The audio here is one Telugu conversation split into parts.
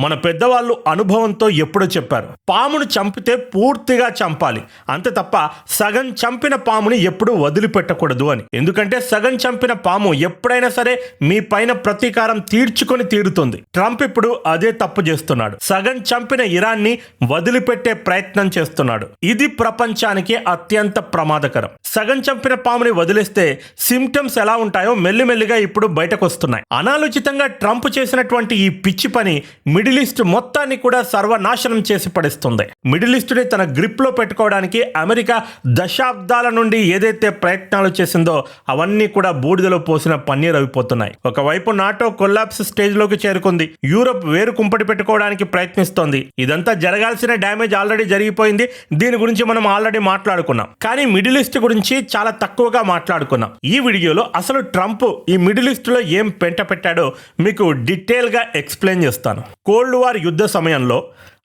మన పెద్దవాళ్ళు అనుభవంతో ఎప్పుడో చెప్పారు, పామును చంపితే పూర్తిగా చంపాలి, అంతే తప్ప సగం చంపిన పాముని ఎప్పుడూ వదిలిపెట్టకూడదు అని. ఎందుకంటే సగం చంపిన పాము ఎప్పుడైనా సరే మీ పైన ప్రతీకారం తీర్చుకొని తీరుతుంది. ట్రంప్ ఇప్పుడు అదే తప్పు చేస్తున్నాడు. సగం చంపిన ఇరాన్ని వదిలిపెట్టే ప్రయత్నం చేస్తున్నాడు. ఇది ప్రపంచానికి అత్యంత ప్రమాదకరం. సగం చంపిన పాముని వదిలేస్తే సిమ్టమ్స్ ఎలా ఉంటాయో మెల్లిమెల్లిగా ఇప్పుడు బయటకు వస్తున్నాయి. అనాలోచితంగా ట్రంప్ చేసినటువంటి ఈ పిచ్చి పని మిడిల్ ఈస్ట్ మొత్తాన్ని కూడా సర్వనాశనం చేసి పడేస్తుంది. మిడిల్ ఈస్ట్ ని తన గ్రిప్ లో పెట్టుకోవడానికి అమెరికా దశాబ్దాల నుండి ఏదైతే ప్రయత్నాలు చేసిందో అవన్నీ కూడా బూడిదలో పోసిన పన్నీర్ అయిపోతున్నాయి. ఒకవైపు నాటో కొల్లాప్స్ స్టేజ్ లోకి చేరుకుంది. యూరప్ వేరు కుంపటి పెట్టుకోవడానికి ప్రయత్నిస్తోంది. ఇదంతా జరగాల్సిన డ్యామేజ్ ఆల్రెడీ జరిగిపోయింది. దీని గురించి మనం ఆల్రెడీ మాట్లాడుకున్నాం. కానీ మిడిల్ ఈస్ట్ గురించి చాలా తక్కువగా మాట్లాడుకున్నాం. ఈ వీడియోలో అసలు ట్రంప్ ఈ మిడిల్ ఈస్ట్ లో ఏం పెంట పెట్టాడో మీకు డీటెయిల్ గా ఎక్స్ప్లెయిన్ చేస్తాను. కోల్డ్ వార్ యుద్ధ సమయంలో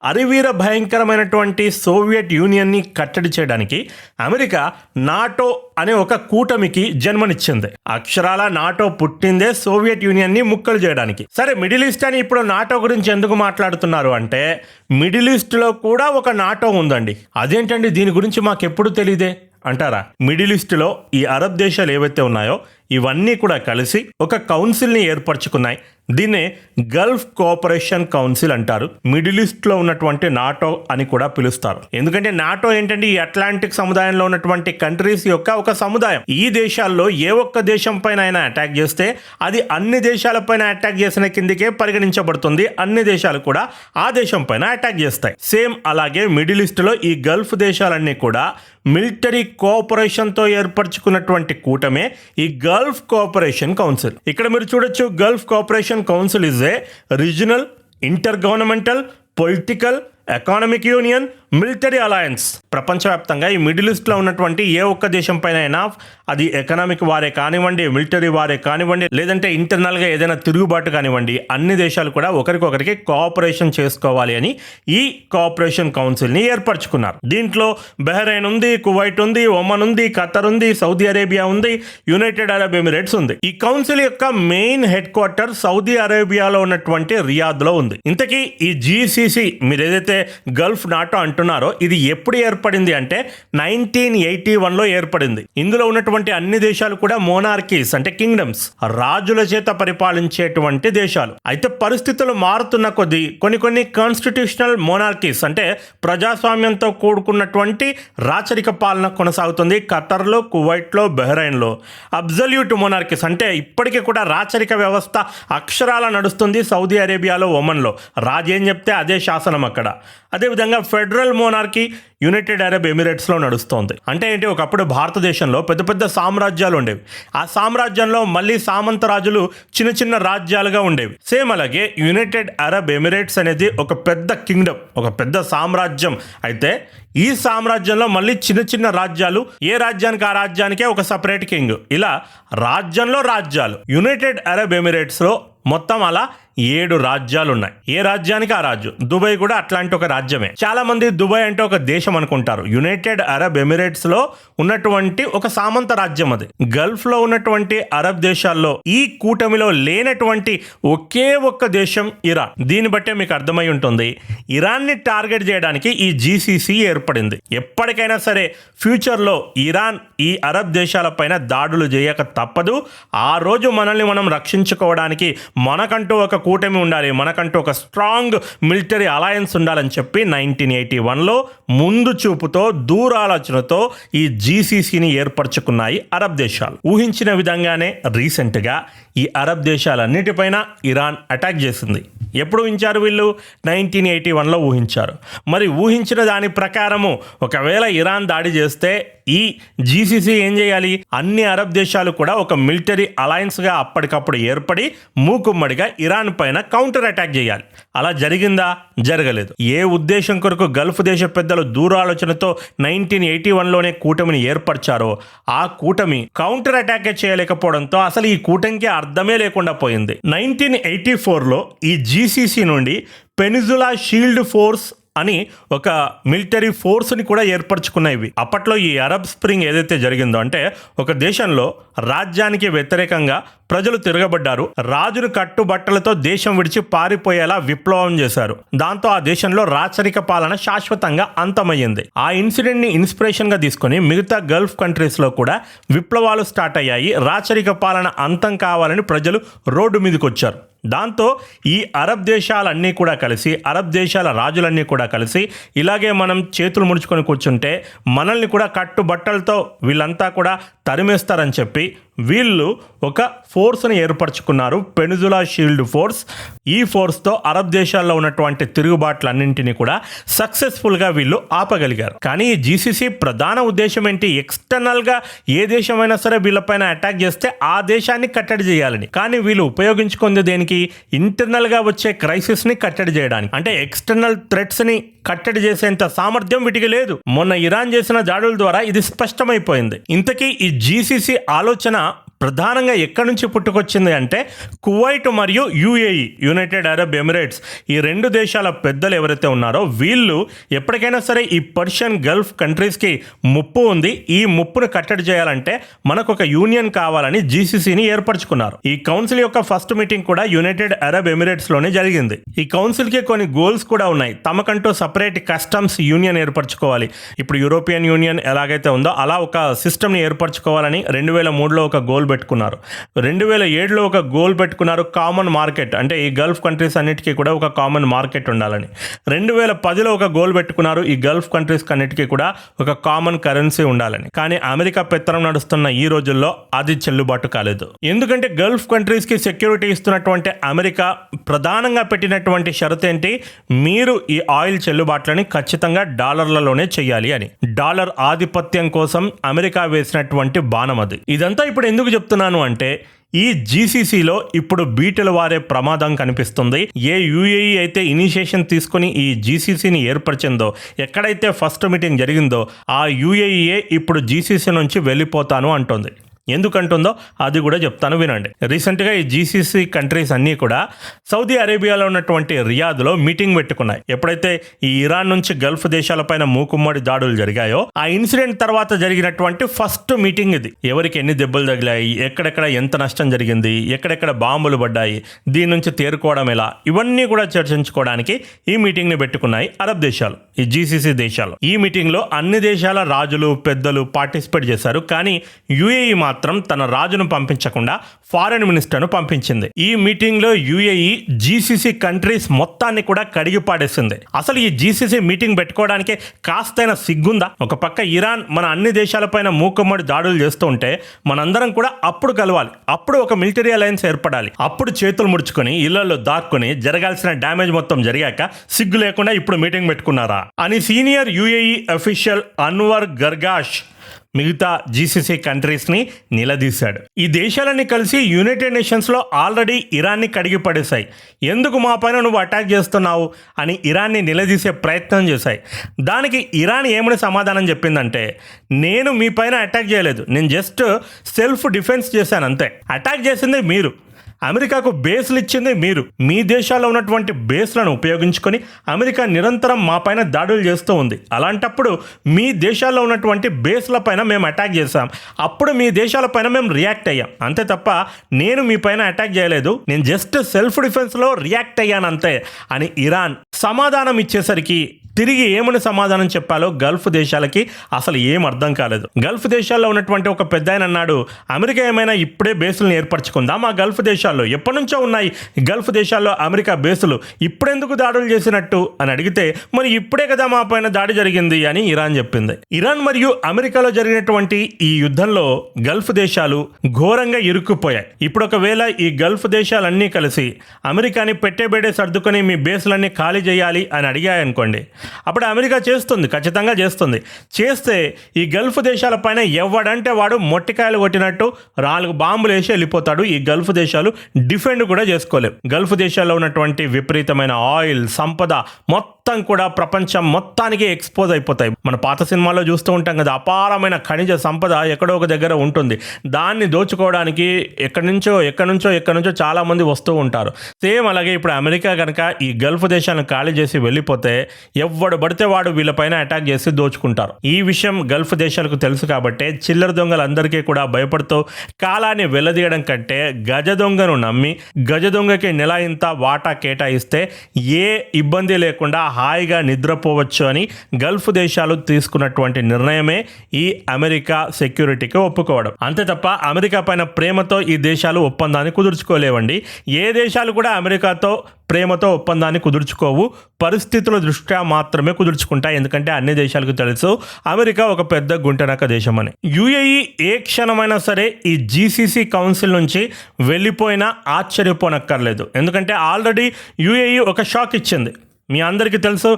అరివీర భయంకరమైనటువంటి సోవియట్ యూనియన్ని కట్టడి చేయడానికి అమెరికా నాటో అనే ఒక కూటమికి జన్మనిచ్చింది. అక్షరాల నాటో పుట్టిందే సోవియట్ యూనియన్ని ముక్కలు చేయడానికి. సరే, మిడిల్ ఈస్ట్ అని ఇప్పుడు నాటో గురించి ఎందుకు మాట్లాడుతున్నారు అంటే, మిడిల్ ఈస్ట్ లో కూడా ఒక నాటో ఉందండి. అదేంటండి, దీని గురించి మాకెప్పుడు తెలియదే అంటారా? మిడిల్ ఈస్ట్ లో ఈ అరబ్ దేశాలు ఏవైతే ఉన్నాయో ఇవన్నీ కూడా కలిసి ఒక కౌన్సిల్ ని ఏర్పరచుకున్నాయి. దీన్నే గల్ఫ్ కోఆపరేషన్ కౌన్సిల్ అంటారు. మిడిల్ ఈస్ట్ లో ఉన్నటువంటి నాటో అని కూడా పిలుస్తారు. ఎందుకంటే నాటో ఏంటంటే ఈ అట్లాంటిక్ సముదాయంలో ఉన్నటువంటి కంట్రీస్ యొక్క ఒక సముదాయం. ఈ దేశాల్లో ఏ ఒక్క దేశం పైన అయినా అటాక్ చేస్తే అది అన్ని దేశాలపైన అటాక్ చేసిన కిందికే పరిగణించబడుతుంది. అన్ని దేశాలు కూడా ఆ దేశం పైన అటాక్ చేస్తాయి. సేమ్ అలాగే మిడిల్ ఈస్ట్ లో ఈ గల్ఫ్ దేశాలన్నీ కూడా మిలిటరీ కోఆపరేషన్ తో ఏర్పరచుకున్నటువంటి కూటమే ఈ గల్ఫ్ కోఆపరేషన్ కౌన్సిల్. ఇక్కడ మీరు చూడొచ్చు, Gulf cooperation council is a regional, inter governmental, political, economic union, military alliance. ప్రపంచవ్యాప్తంగా ఈ మిడిల్ ఈస్ట్ లో ఉన్నటువంటి ఏ ఒక్క దేశం పైన అయినా అది ఎకనామిక్ వారే కానివ్వండి, మిలిటరీ వారే కానివ్వండి, లేదంటే ఇంటర్నల్ గా ఏదైనా తిరుగుబాటు కానివ్వండి, అన్ని దేశాలు కూడా ఒకరికొకరికి కోఆపరేషన్ చేసుకోవాలి అని ఈ కోఆపరేషన్ కౌన్సిల్ ని ఏర్పరచుకున్నారు. దీంట్లో బహ్రెయిన్ ఉంది, కువైట్ ఉంది, ఒమన్ ఉంది, ఖతర్ ఉంది, సౌదీ అరేబియా ఉంది, యునైటెడ్ అరబ్ ఎమిరేట్స్ ఉంది. ఈ కౌన్సిల్ యొక్క మెయిన్ హెడ్ క్వార్టర్ సౌదీ అరేబియాలో ఉన్నటువంటి రియాద్ లో ఉంది. ఇంతకీ ఈ జీసీసీ మీరు ఏదైతే గల్ఫ్ నాటో అంటున్నారో ఇది ఎప్పుడు ఏర్పడింది అంటే 1981లో ఏర్పడింది. ఇందులో ఉన్నటువంటి అన్ని దేశాలు కూడా మోనార్కీస్ అంటే కింగ్డమ్స్, రాజుల చేత పరిపాలించేటువంటి దేశాలు. అయితే పరిస్థితులు మారుతున్న కొద్దీ కొన్ని కాన్స్టిట్యూషనల్ మోనార్కీస్ అంటే ప్రజాస్వామ్యంతో కూడుకున్నటువంటి రాచరిక పాలన కొనసాగుతుంది. ఖతర్లో, కువైట్లో, బహ్రెయిన్లో అబ్సల్యూట్ మోనార్కీస్ అంటే ఇప్పటికీ కూడా రాచరిక వ్యవస్థ అక్షరాల నడుస్తుంది. సౌదీ అరేబియాలో, ఒమన్లో రాజు ఏం చెప్తే అదే శాసనం అక్కడ. అదేవిధంగా ఫెడరల్ మోనార్కీ యునైటెడ్ అరబ్ ఎమిరేట్స్లో నడుస్తోంది. అంటే ఏంటి, ఒకప్పుడు భారతదేశంలో పెద్ద పెద్ద సామ్రాజ్యాలు ఉండేవి. ఆ సామ్రాజ్యంలో మళ్ళీ సామంత రాజులు చిన్న చిన్న రాజ్యాలుగా ఉండేవి. సేమ్ అలాగే యునైటెడ్ అరబ్ ఎమిరేట్స్ అనేది ఒక పెద్ద కింగ్డమ్, ఒక పెద్ద సామ్రాజ్యం. అయితే ఈ సామ్రాజ్యంలో మళ్ళీ చిన్న చిన్న రాజ్యాలు, ఏ రాజ్యానికి ఆ రాజ్యానికే ఒక సపరేట్ కింగ్, ఇలా రాజ్యంలో రాజ్యాలు. యునైటెడ్ అరబ్ ఎమిరేట్స్లో మొత్తం అలా 7 రాజ్యాలు ఉన్నాయి. ఏ రాజ్యానికి ఆ రాజ్యం. దుబాయ్ కూడా అట్లాంటి ఒక రాజ్యమే. చాలా మంది దుబాయ్ అంటే ఒక దేశం అనుకుంటారు. యునైటెడ్ అరబ్ ఎమిరేట్స్ లో ఉన్నటువంటి ఒక సామంత రాజ్యం అది. గల్ఫ్ లో ఉన్నటువంటి అరబ్ దేశాల్లో ఈ కూటమిలో లేనటువంటి ఒకే ఒక్క దేశం ఇరాన్. దీన్ని బట్టే మీకు అర్థమై ఉంటుంది, ఇరాన్ ని టార్గెట్ చేయడానికి ఈ జీసీసీ ఏర్పడింది. ఎప్పటికైనా సరే ఫ్యూచర్ లో ఇరాన్ ఈ అరబ్ దేశాల పైన దాడులు చేయక తప్పదు. ఆ రోజు మనల్ని మనం రక్షించుకోవడానికి మనకంటూ ఒక కూటమి ఉండాలి, మనకంటూ ఒక స్ట్రాంగ్ మిలిటరీ అలయన్స్ ఉండాలని చెప్పి 1981లో ముందు చూపుతో, దూరాలోచనతో ఈ జీసీసీని ఏర్పరచుకున్నాయి అరబ్ దేశాలు. ఊహించిన విధంగానే రీసెంట్గా ఈ అరబ్ దేశాలన్నిటిపైన ఇరాన్ అటాక్ చేసింది. ఎప్పుడు ఊహించారు వీళ్ళు? 1981లో ఊహించారు. మరి ఊహించిన దాని ప్రకారము ఒకవేళ ఇరాన్ దాడి చేస్తే ఈ జీసీసీ ఏం చేయాలి? అన్ని అరబ్ దేశాలు కూడా ఒక మిలిటరీ అలయన్స్గా అప్పటికప్పుడు ఏర్పడి మూకుమ్మడిగా ఇరాన్ పైన కౌంటర్ అటాక్ చేయాలి. అలా జరిగిందా? జరగలేదు. ఏ ఉద్దేశం కొరకు గల్ఫ్ దేశ పెద్దలు దూరాలోచనతో 1981లోనే కూటమిని ఏర్పరిచారో ఆ కూటమి కౌంటర్ అటాక్ చేయలేకపోవడంతో అసలు ఈ కూటమికి అర్థమే లేకుండా పోయింది. 1984లో ఈ జీసీసీ నుండి పెనిజులా షీల్డ్ ఫోర్స్ అని ఒక మిలిటరీ ఫోర్స్ని కూడా ఏర్పరచుకున్నాయి. అప్పట్లో ఈ అరబ్ స్ప్రింగ్ ఏదైతే జరిగిందో అంటే ఒక దేశంలో రాజ్యానికి వ్యతిరేకంగా ప్రజలు తిరగబడ్డారు. రాజును కట్టుబట్టలతో దేశం విడిచి పారిపోయేలా విప్లవం చేశారు. దాంతో ఆ దేశంలో రాచరిక పాలన శాశ్వతంగా అంతమయ్యింది. ఆ ఇన్సిడెంట్ ని ఇన్స్పిరేషన్ గా తీసుకొని మిగతా గల్ఫ్ కంట్రీస్ లో కూడా విప్లవాలు స్టార్ట్ అయ్యాయి. రాచరిక పాలన అంతం కావాలని ప్రజలు రోడ్డు మీదకి వచ్చారు. దాంతో ఈ అరబ్ దేశాలన్నీ కూడా కలిసి, అరబ్ దేశాల రాజులన్నీ కూడా కలిసి ఇలాగే మనం చేతులు ముడుచుకొని కూర్చుంటే మనల్ని కూడా కట్టుబట్టలతో వీళ్ళంతా కూడా తరిమేస్తారని చెప్పి వీళ్ళు ఒక ఫోర్స్ని ఏర్పరచుకున్నారు, పెనిజులా షీల్డ్ ఫోర్స్. ఈ ఫోర్స్తో అరబ్ దేశాల్లో ఉన్నటువంటి తిరుగుబాట్లన్నింటినీ కూడా సక్సెస్ఫుల్గా వీళ్ళు ఆపగలిగారు. కానీ ఈ జీసీసీ ప్రధాన ఉద్దేశం ఏంటి? ఎక్స్టర్నల్గా ఏ దేశమైనా సరే వీళ్ళపైన అటాక్ చేస్తే ఆ దేశాన్ని కట్టడి చేయాలని. కానీ వీళ్ళు ఉపయోగించుకుంది దేనికి? ఇంటర్నల్గా వచ్చే క్రైసిస్ని కట్టడి చేయడానికి. అంటే ఎక్స్టర్నల్ థ్రెట్స్ని కట్టడి చేసేంత సామర్థ్యం వీటికి లేదు. మొన్న ఇరాన్ చేసిన దాడుల ద్వారా ఇది స్పష్టమైపోయింది. ఇంతకీ ఈ జీసీసీ ఆలోచన ప్రధానంగా ఎక్కడి నుంచి పుట్టుకొచ్చింది అంటే కువైట్ మరియు యుఏఈ, యునైటెడ్ అరబ్ ఎమిరేట్స్, ఈ రెండు దేశాల పెద్దలు ఎవరైతే ఉన్నారో వీళ్ళు ఎప్పటికైనా సరే ఈ పర్షియన్ గల్ఫ్ కంట్రీస్కి ముప్పు ఉంది, ఈ ముప్పును కట్టడి చేయాలంటే మనకు ఒక యూనియన్ కావాలని జీసీసీని ఏర్పరచుకున్నారు. ఈ కౌన్సిల్ యొక్క ఫస్ట్ మీటింగ్ కూడా యునైటెడ్ అరబ్ ఎమిరేట్స్ లోనే జరిగింది. ఈ కౌన్సిల్కి కొన్ని గోల్స్ కూడా ఉన్నాయి. తమకంటూ సపరేట్ కస్టమ్స్ యూనియన్ ఏర్పరచుకోవాలి. ఇప్పుడు యూరోపియన్ యూనియన్ ఎలాగైతే ఉందో అలా ఒక సిస్టమ్ని ఏర్పరచుకోవాలని 2003లో ఒక గోల్ పెట్టుకున్నారు. 2007లో ఒక గోల్ పెట్టుకున్నారు, కామన్ మార్కెట్. అంటే ఈ గల్ఫ్ కంట్రీస్ అన్నిటికీ కూడా ఒక కామన్ మార్కెట్ ఉండాలని. 2010లో ఒక గోల్ పెట్టుకున్నారు, ఈ గల్ఫ్ కంట్రీస్ అన్నిటికీ కూడా ఒక కామన్ కరెన్సీ ఉండాలని. కానీ అమెరికా పెత్తనం నడుస్తున్న ఈ రోజుల్లో అది చెల్లుబాటు కాలేదు. ఎందుకంటే గల్ఫ్ కంట్రీస్కి సెక్యూరిటీ ఇస్తున్నటువంటి అమెరికా ప్రధానంగా పెట్టినటువంటి షరతు ఏంటి? మీరు ఈ ఆయిల్ చెల్లుబాట్లని ఖచ్చితంగా డాలర్లలోనే చేయాలి అని. డాలర్ ఆధిపత్యం కోసం అమెరికా వేసినటువంటి బాణం అది. ఇదంతా ఇప్పుడు ఎందుకు చెప్తున్నాను అంటే ఈ జీసీసీలో ఇప్పుడు బీటలు వారే ప్రమాదం కనిపిస్తుంది. ఏ యుఏఈ అయితే ఇనిషియేషన్ తీసుకుని ఈ జీసీసీని ఏర్పరిచిందో, ఎక్కడైతే ఫస్ట్ మీటింగ్ జరిగిందో ఆ యుఏఈఏ ఇప్పుడు జీసీసీ నుంచి వెళ్ళిపోతాను అంటోంది. ఎందుకంటుందో అది కూడా చెప్తాను, వినండి. రీసెంట్గా ఈ జీసీసీ కంట్రీస్ అన్నీ కూడా సౌదీ అరేబియాలో ఉన్నటువంటి రియాద్లో మీటింగ్ పెట్టుకున్నాయి. ఎప్పుడైతే ఈ ఇరాన్ నుంచి గల్ఫ్ దేశాలపైన మూకుమ్మడి దాడులు జరిగాయో ఆ ఇన్సిడెంట్ తర్వాత జరిగినటువంటి ఫస్ట్ మీటింగ్ ఇది. ఎవరికి ఎన్ని దెబ్బలు తగిలాయి, ఎక్కడెక్కడ ఎంత నష్టం జరిగింది, ఎక్కడెక్కడ బాంబులు పడ్డాయి, దీని నుంచి తేరుకోవడం ఎలా, ఇవన్నీ కూడా చర్చించుకోవడానికి ఈ మీటింగ్ని పెట్టుకున్నాయి అరబ్ దేశాలు, ఈ జీసీసీ దేశాలు. ఈ మీటింగ్లో అన్ని దేశాల రాజులు పెద్దలు పార్టిసిపేట్ చేశారు. కానీ యుఏఈ మాత్రం తన రాజును పంపించకుండా ఫారెన్ మినిస్టర్ను పంపించింది. ఈ మీటింగ్ లో యుఏఈ జీసీసీ కంట్రీస్ మొత్తాన్ని కూడా కడిగి పాడేసింది. అసలు ఈ జీసీసీ మీటింగ్ పెట్టుకోవడానికి కాస్తైనా సిగ్గుందా? ఒక పక్క ఇరాన్ మన అన్ని దేశాలపైన మూకుమ్మడి దాడులు చేస్తూ ఉంటే మనందరం కూడా అప్పుడు కలవాలి, అప్పుడు ఒక మిలిటరీ అలయన్స్ ఏర్పడాలి, అప్పుడు చేతులు ముడుచుకొని ఇళ్లలో దాక్కుని జరగాల్సిన డ్యామేజ్ మొత్తం జరిగాక సిగ్గు లేకుండా ఇప్పుడు మీటింగ్ పెట్టుకున్నారా అని సీనియర్ యుఏఈ అఫీషియల్ అన్వర్ గర్గాష్ మిగతా జీసీసీ కంట్రీస్ని నిలదీశాడు. ఈ దేశాలన్నీ కలిసి యునైటెడ్ నేషన్స్లో ఆల్రెడీ ఇరాన్ని కడిగి పడేశాయి, ఎందుకు మా పైన నువ్వు అటాక్ చేస్తున్నావు అని ఇరాన్ని నిలదీసే ప్రయత్నం చేశాయి. దానికి ఇరాన్ ఏమని సమాధానం చెప్పిందంటే, నేను మీ పైన అటాక్ చేయలేదు, నేను జస్ట్ సెల్ఫ్ డిఫెన్స్ చేశాను అంతే. అటాక్ చేసింది మీరు, అమెరికాకు బేస్లు ఇచ్చింది మీరు. మీ దేశాల్లో ఉన్నటువంటి బేస్లను ఉపయోగించుకొని అమెరికా నిరంతరం మా పైన దాడులు చేస్తూ ఉంది. అలాంటప్పుడు మీ దేశాల్లో ఉన్నటువంటి బేస్ల పైన మేము అటాక్ చేశాం, అప్పుడు మీ దేశాల పైన మేము రియాక్ట్ అయ్యాం అంతే తప్ప నేను మీ పైన అటాక్ చేయలేదు, నేను జస్ట్ సెల్ఫ్ డిఫెన్స్లో రియాక్ట్ అయ్యాను అంతే అని ఇరాన్ సమాధానం ఇచ్చేసరికి తిరిగి ఏమని సమాధానం చెప్పాలో గల్ఫ్ దేశాలకి అసలు ఏం అర్థం కాలేదు. గల్ఫ్ దేశాల్లో ఉన్నటువంటి ఒక పెద్ద ఆయన అన్నాడు, అమెరికా ఏమైనా ఇప్పుడే బేసులను ఏర్పరచుకుందా? మా గల్ఫ్ దేశాల్లో ఎప్పటి నుంచో ఉన్నాయి గల్ఫ్ దేశాల్లో అమెరికా బేసులు, ఇప్పుడెందుకు దాడులు చేసినట్టు అని అడిగితే, మరి ఇప్పుడే కదా మా పైన దాడి జరిగింది అని ఇరాన్ చెప్పింది. ఇరాన్ మరియు అమెరికాలో జరిగినటువంటి ఈ యుద్ధంలో గల్ఫ్ దేశాలు ఘోరంగా ఇరుక్కుపోయాయి. ఇప్పుడు ఒకవేళ ఈ గల్ఫ్ దేశాలన్నీ కలిసి అమెరికాని పెట్టేబేడే సర్దుకొని మీ బేసులన్నీ ఖాళీ చేయాలి అని అడిగాయనుకోండి, అప్పుడు అమెరికా చేస్తుంది, ఖచ్చితంగా చేస్తుంది. చేస్తే ఈ గల్ఫ్ దేశాల పైన ఎవడంటే వాడు మొట్టికాయలు కొట్టినట్టు 4 బాంబులు వేసి వెళ్ళిపోతాడు. ఈ గల్ఫ్ దేశాలు డిఫెండ్ కూడా చేసుకోలేవు. గల్ఫ్ దేశాల్లో ఉన్నటువంటి విపరీతమైన ఆయిల్ సంపద మొత్తం కూడా ప్రపంచం మొత్తానికి ఎక్స్పోజ్ అయిపోతాయి. మన పాత సినిమాల్లో చూస్తూ ఉంటాం కదా, అపారమైన ఖనిజ సంపద ఎక్కడో ఒక దగ్గర ఉంటుంది, దాన్ని దోచుకోవడానికి ఎక్కడి నుంచో చాలా మంది వస్తూ ఉంటారు. సేమ్ అలాగే ఇప్పుడు అమెరికా కనుక ఈ గల్ఫ్ దేశాలను ఖాళీ చేసి వెళ్ళిపోతే ఎవడు పడితే వాడు వీళ్ళపైన అటాక్ చేసి దోచుకుంటారు. ఈ విషయం గల్ఫ్ దేశాలకు తెలుసు కాబట్టి చిల్లర దొంగలందరికీ కూడా భయపడుతూ కాలాన్ని వెల్లదీయడం కంటే గజ దొంగను నమ్మి గజ దొంగకి నెల ఇంత వాటా కేటాయిస్తే ఏ ఇబ్బంది లేకుండా హాయిగా నిద్రపోవచ్చు అని గల్ఫ్ దేశాలు తీసుకున్నటువంటి నిర్ణయమే ఈ అమెరికా సెక్యూరిటీకి ఒప్పుకోవడం. అంతే తప్ప అమెరికా పైన ప్రేమతో ఈ దేశాలు ఒప్పందాన్ని కుదుర్చుకోలేవండి. ఏ దేశాలు కూడా అమెరికాతో ప్రేమతో ఒప్పందాన్ని కుదుర్చుకోవు, పరిస్థితుల దృష్ట్యా మాత్రమే కుదుర్చుకుంటాయి. ఎందుకంటే అన్ని దేశాలకు తెలుసు అమెరికా ఒక పెద్ద గుంటనక్క దేశం అని. యుఏఈ ఏ క్షణమైనా సరే ఈ జీసీసీ కౌన్సిల్ నుంచి వెళ్ళిపోయినా ఆశ్చర్యపోనక్కర్లేదు. ఎందుకంటే ఆల్రెడీ యుఏఈ ఒక షాక్ ఇచ్చింది. మీ అందరికీ తెలుసు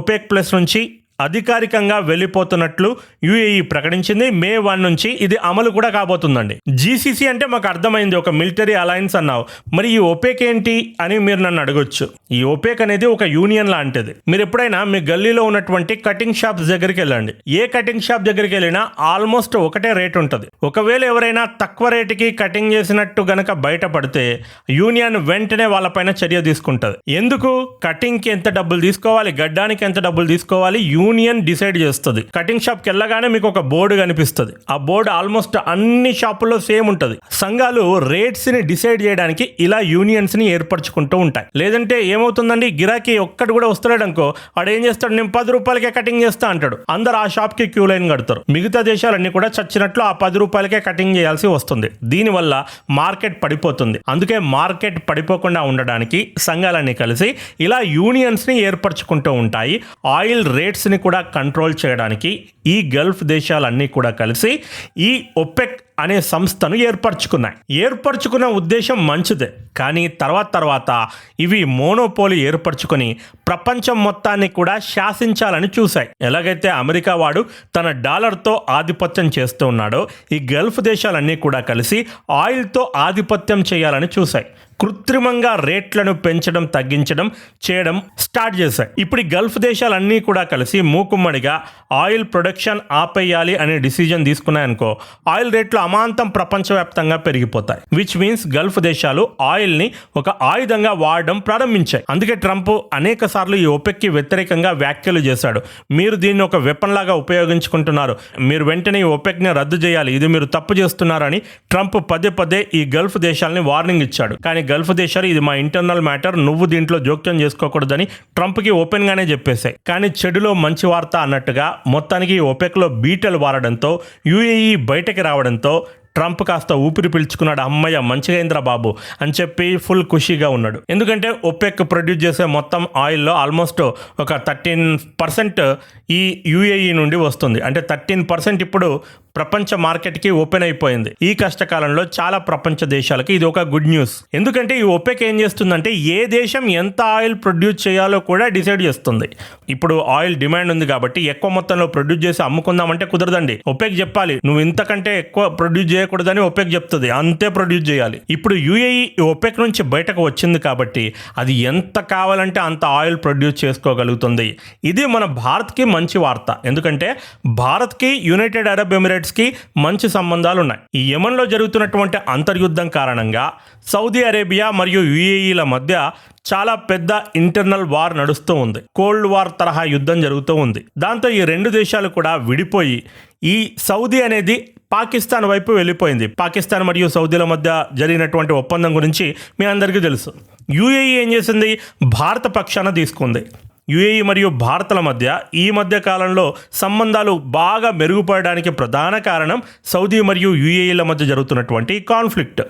ఒపేక్ ప్లస్ నుంచి అధికారికంగా వెళ్ళిపోతున్నట్లు యుఏఈ ప్రకటించింది. మే 1 నుంచి ఇది అమలు కూడా కాబోతుందండి. జీసీసీ అంటే మాకు అర్థమైంది, ఒక మిలిటరీ అలయన్స్ అన్నావు, మరి ఈ ఒపేక్ ఏంటి అని మీరు నన్ను అడగొచ్చు. ఈ ఒపేక్ అనేది ఒక యూనియన్ లాంటిది. మీరు ఎప్పుడైనా మీ గల్లీలో ఉన్నటువంటి కటింగ్ షాప్స్ దగ్గరికి వెళ్ళండి. ఏ కటింగ్ షాప్ దగ్గరికి వెళ్ళినా ఆల్మోస్ట్ ఒకటే రేట్ ఉంటుంది. ఒకవేళ ఎవరైనా తక్కువ రేటుకి కటింగ్ చేసినట్టు గనక బయటపడితే యూనియన్ వెంటనే వాళ్ళపైన చర్య తీసుకుంటుంది. ఎందుకు? కటింగ్కి ఎంత డబ్బులు తీసుకోవాలి, గడ్డానికి ఎంత డబ్బులు తీసుకోవాలి, యూనియన్ డిసైడ్ చేస్తుంది. కటింగ్ షాప్కి వెళ్ళగానే మీకు ఒక బోర్డు కనిపిస్తుంది. ఆ బోర్డు ఆల్మోస్ట్ అన్ని షాపుల్లో సేమ్ ఉంటుంది. సంఘాలు రేట్స్ ని డిసైడ్ చేయడానికి ఇలా యూనియన్స్ ని ఏర్పరచుకుంటూ ఉంటాయి. లేదంటే ఏమవుతుందండి, గిరాకీ ఒక్కడు కూడా వస్తాడు అనుకో, వాడు ఏం చేస్తాడు, నేను 10 రూపాయలకే కటింగ్ చేస్తా అంటాడు. అందరు ఆ షాప్ కి క్యూ లైన్ కడతారు. మిగతా దేశాలన్నీ కూడా చచ్చినట్లు ఆ 10 రూపాయలకే కటింగ్ చేయాల్సి వస్తుంది. దీనివల్ల మార్కెట్ పడిపోతుంది. అందుకే మార్కెట్ పడిపోకుండా ఉండడానికి సంఘాలన్నీ కలిసి ఇలా యూనియన్స్ ని ఏర్పరచుకుంటూ ఉంటాయి. ఆయిల్ రేట్స్ ని కూడా కంట్రోల్ చేయడానికి ఈ గల్ఫ్ దేశాలన్నీ కూడా కలిసి ఈ ఒపెక్ అనే సంస్థను ఏర్పరచుకున్న ఉద్దేశం మంచిదే. కానీ తర్వాత ఇవి మోనోపోలి ఏర్పరచుకొని ప్రపంచం మొత్తాన్ని కూడా శాసించాలని చూశాయి. ఎలాగైతే అమెరికా వాడు తన డాలర్తో ఆధిపత్యం చేస్తూ ఉన్నాడో, ఈ గల్ఫ్ దేశాలన్నీ కూడా కలిసి ఆయిల్తో ఆధిపత్యం చేయాలని చూశాయి. కృత్రిమంగా రేట్లను పెంచడం, తగ్గించడం చేయడం స్టార్ట్ చేశాయి. ఇప్పుడు ఈ గల్ఫ్ దేశాలన్నీ కూడా కలిసి మూకుమ్మడిగా ఆయిల్ ప్రొడక్షన్ ఆపేయాలి అనే డిసిజన్ తీసుకున్నాయనుకో, ఆయిల్ రేట్లు అమాంతం ప్రపంచవ్యాప్తంగా పెరిగిపోతాయి. విచ్ మీన్స్ గల్ఫ్ దేశాలు ఆయిల్ ని ఒక ఆయుధంగా వాడడం ప్రారంభించాయి. అందుకే ట్రంప్ అనేక సార్లు ఈ ఒపెక్ కి వ్యతిరేకంగా వ్యాఖ్యలు చేశాడు. మీరు దీన్ని ఒక వెపన్ లాగా ఉపయోగించుకుంటున్నారు, మీరు వెంటనే ఈ ఒపెక్ ని రద్దు చేయాలి, ఇది మీరు తప్పు చేస్తున్నారని ట్రంప్ పదే ఈ గల్ఫ్ దేశాలని వార్నింగ్ ఇచ్చాడు. కానీ గల్ఫ్ దేశాలు ఇది మా ఇంటర్నల్ మ్యాటర్, నువ్వు దీంట్లో జోక్యం చేసుకోకూడదని ట్రంప్కి ఓపెన్ గానే చెప్పేశాయి. కానీ చెడులో మంచి వార్త అన్నట్టుగా మొత్తానికి ఒపెక్ లో బీటలు వారడంతో, యుఏఈ బయటకి రావడంతో ట్రంప్ కాస్త ఊపిరి పీల్చుకున్నాడు. అమ్మయ్య మంచిగా అయిందిరా బాబు అని చెప్పి ఫుల్ ఖుషీగా ఉన్నాడు. ఎందుకంటే ఒపెక్ ప్రొడ్యూస్ చేసే మొత్తం ఆయిల్లో ఆల్మోస్ట్ ఒక 13% ఈ యుఏఈ నుండి వస్తుంది. అంటే 13% ఇప్పుడు ప్రపంచ మార్కెట్కి ఓపెన్ అయిపోయింది. ఈ కష్టకాలంలో చాలా ప్రపంచ దేశాలకి ఇది ఒక గుడ్ న్యూస్. ఎందుకంటే ఈ ఒపెక్ ఏం చేస్తుందంటే ఏ దేశం ఎంత ఆయిల్ ప్రొడ్యూస్ చేయాలో కూడా డిసైడ్ చేస్తుంది. ఇప్పుడు ఆయిల్ డిమాండ్ ఉంది కాబట్టి ఎక్కువ మొత్తంలో ప్రొడ్యూస్ చేసి అమ్ముకుందామంటే కుదరదండి. ఒపెక్ చెప్పాలి నువ్వు ఇంతకంటే ఎక్కువ ప్రొడ్యూస్ చేయకూడదని ఒపెక్ చెప్తుంది, అంతే ప్రొడ్యూస్ చేయాలి. ఇప్పుడు యుఏఈ ఒపెక్ నుంచి బయటకు వచ్చింది కాబట్టి అది ఎంత కావాలంటే అంత ఆయిల్ ప్రొడ్యూస్ చేసుకోగలుగుతుంది. ఇది మన భారత్కి మంచి వార్త. ఎందుకంటే భారత్కి యునైటెడ్ అరబ్ ఎమిరేట్స్ కి మంచి సంబంధాలు ఉన్నాయి. ఈ యెమెన్లో జరుగుతున్నటువంటి అంతర్యుద్ధం కారణంగా సౌదీ అరేబియా మరియు యుఏఈల మధ్య చాలా పెద్ద ఇంటర్నల్ వార్ నడుస్తూ ఉంది. కోల్డ్ వార్ తరహా యుద్ధం జరుగుతూ ఉంది. దాంతో ఈ రెండు దేశాలు కూడా విడిపోయి ఈ సౌదీ అనేది పాకిస్తాన్ వైపు వెళ్ళిపోయింది. పాకిస్తాన్ మరియు సౌదీల మధ్య జరిగినటువంటి ఒప్పందం గురించి మీ అందరికీ తెలుసు. యుఏఈ ఏం చేసింది, భారత పక్షాన తీసుకుంది. యుఏఈ మరియు భారత్ల మధ్య ఈ మధ్య కాలంలో సంబంధాలు బాగా మెరుగుపడడానికి ప్రధాన కారణం సౌదీ మరియు యుఏఈల మధ్య జరుగుతున్నటువంటి కాన్ఫ్లిక్ట్.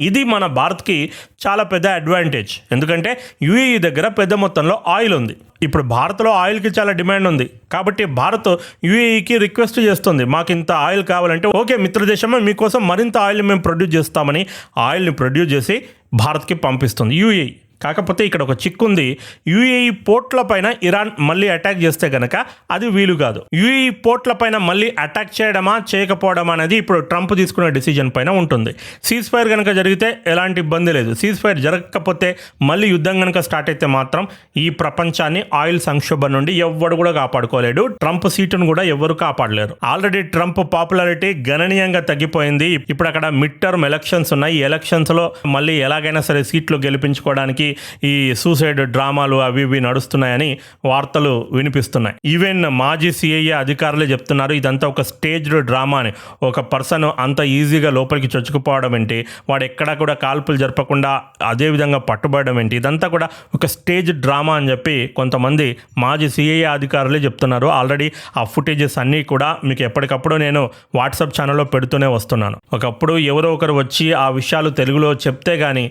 ఇది మన భారత్కి చాలా పెద్ద అడ్వాంటేజ్. ఎందుకంటే యుఏఈ దగ్గర పెద్ద మొత్తంలో ఆయిల్ ఉంది. ఇప్పుడు భారత్లో ఆయిల్కి చాలా డిమాండ్ ఉంది కాబట్టి భారత్ యుఏఈకి రిక్వెస్ట్ చేస్తుంది, మాకు ఇంత ఆయిల్ కావాలంటే ఓకే మిత్రదేశమే మీకోసం మరింత ఆయిల్ మేము ప్రొడ్యూస్ చేస్తామని ఆయిల్ని ప్రొడ్యూస్ చేసి భారత్కి పంపిస్తుంది యుఏఈ. కాకపోతే ఇక్కడ ఒక చిక్కు ఉంది. యుఏఈ పోర్ట్ల పైన ఇరాన్ మళ్ళీ అటాక్ చేస్తే గనక అది వీలు కాదు. యుఏఈ పోర్ట్ల పైన మళ్ళీ అటాక్ చేయడమా చేయకపోవడమా అనేది ఇప్పుడు ట్రంప్ తీసుకున్న డిసిజన్ పైన ఉంటుంది. సీజ్ ఫైర్ కనుక జరిగితే ఎలాంటి ఇబ్బంది లేదు. సీజ్ ఫైర్ జరగకపోతే మళ్ళీ యుద్ధం కనుక స్టార్ట్ అయితే మాత్రం ఈ ప్రపంచాన్ని ఆయిల్ సంక్షోభం నుండి ఎవ్వడు కూడా కాపాడుకోలేడు. ట్రంప్ సీటును కూడా ఎవరు కాపాడలేరు. ఆల్రెడీ ట్రంప్ పాపులారిటీ గణనీయంగా తగ్గిపోయింది. ఇప్పుడు అక్కడ మిడ్ టర్మ్ ఎలక్షన్స్ ఉన్నాయి. ఈ ఎలక్షన్స్ లో మళ్ళీ ఎలాగైనా సరే సీట్లు గెలిపించుకోవడానికి ఈ సూసైడ్ డ్రామాలు అవి ఇవి నడుస్తున్నాయని వార్తలు వినిపిస్తున్నాయి. ఈవెన్ మాజీ సిఐఏ అధికారులే చెప్తున్నారు ఇదంతా ఒక స్టేజ్డ్ డ్రామా అని. ఒక పర్సన్ అంత ఈజీగా లోపలికి చొచ్చుకుపోవడం ఏంటి, వాడు ఎక్కడా కూడా కాల్పులు జరపకుండా అదే విధంగా పట్టుబడడం ఏంటి, ఇదంతా కూడా ఒక స్టేజ్ డ్రామా అని చెప్పి కొంతమంది మాజీ సిఐఏ అధికారులే చెప్తున్నారు. ఆల్రెడీ ఆ ఫుటేజెస్ అన్నీ కూడా మీకు ఎప్పటికప్పుడు నేను వాట్సాప్ ఛానల్లో పెడుతూనే వస్తున్నాను. ఒకప్పుడు ఎవరో ఒకరు వచ్చి ఆ విషయాలు తెలుగులో చెప్తే గానీ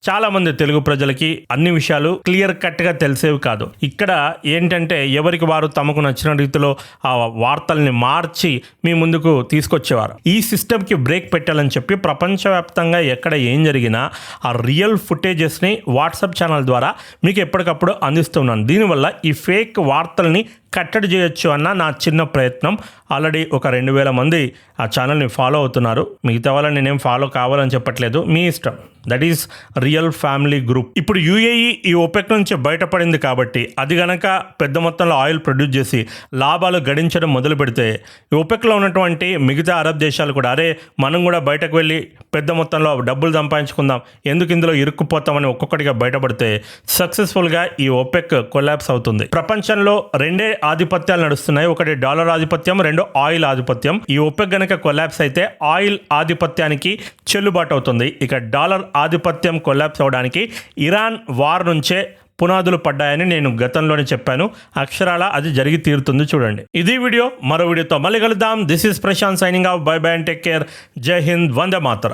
చాలామంది తెలుగు ప్రజలకి అన్ని విషయాలు క్లియర్ కట్గా తెలిసేవి కాదు. ఇక్కడ ఏంటంటే ఎవరికి వారు తమకు నచ్చిన రీతిలో ఆ వార్తల్ని మార్చి మీ ముందుకు తీసుకొచ్చేవారు. ఈ సిస్టమ్కి బ్రేక్ పెట్టాలని చెప్పి ప్రపంచవ్యాప్తంగా ఎక్కడ ఏం జరిగినా ఆ రియల్ ఫుటేజెస్ని వాట్సాప్ ఛానల్ ద్వారా మీకు ఎప్పటికప్పుడు అందిస్తున్నాను. దీనివల్ల ఈ ఫేక్ వార్తల్ని కట్టడి చేయొచ్చు అన్న నా చిన్న ప్రయత్నం. ఆల్రెడీ ఒక 2000 మంది ఆ ఛానల్ని ఫాలో అవుతున్నారు. మిగతా వాళ్ళని నేనేం ఫాలో కావాలని చెప్పట్లేదు, మీ ఇష్టం. That is real family group. ఇప్పుడు యుఏఈ ఈ ఒపెక్ నుంచి బయటపడింది కాబట్టి అది గనక పెద్ద మొత్తంలో ఆయిల్ ప్రొడ్యూస్ చేసి లాభాలు గడించడం మొదలు పెడితే ఈ ఒపెక్లో ఉన్నటువంటి మిగతా అరబ్ దేశాలు కూడా అరే మనం కూడా బయటకు వెళ్ళి పెద్ద మొత్తంలో డబ్బులు సంపాదించుకుందాం, ఎందుకు ఇందులో ఇరుక్కుపోతామని ఒక్కొక్కటిగా బయటపడితే సక్సెస్ఫుల్గా ఈ ఒపెక్ కొలాప్స్ అవుతుంది. ప్రపంచంలో రెండే ఆధిపత్యాలు నడుస్తున్నాయి. ఒకటి డాలర్ ఆధిపత్యం, రెండు ఆయిల్ ఆధిపత్యం. ఈ ఒపెక్ గనక కొలాప్స్ అయితే ఆయిల్ ఆధిపత్యానికి చెల్లుబాటు అవుతుంది. ఇక డాలర్ ఆధిపత్యం కొలాప్స్ అవడానికి ఇరాన్ వార్ నుంచే పునాదులు పడ్డాయని నేను గతంలోనే చెప్పాను. అక్షరాల అది జరిగి తీరుతుంది. చూడండి. ఇది వీడియో. మరో వీడియోతో మళ్ళీ కలుద్దాం. This is Prashant signing off. Bye bye and take care. Jai Hind. Vande Mataram.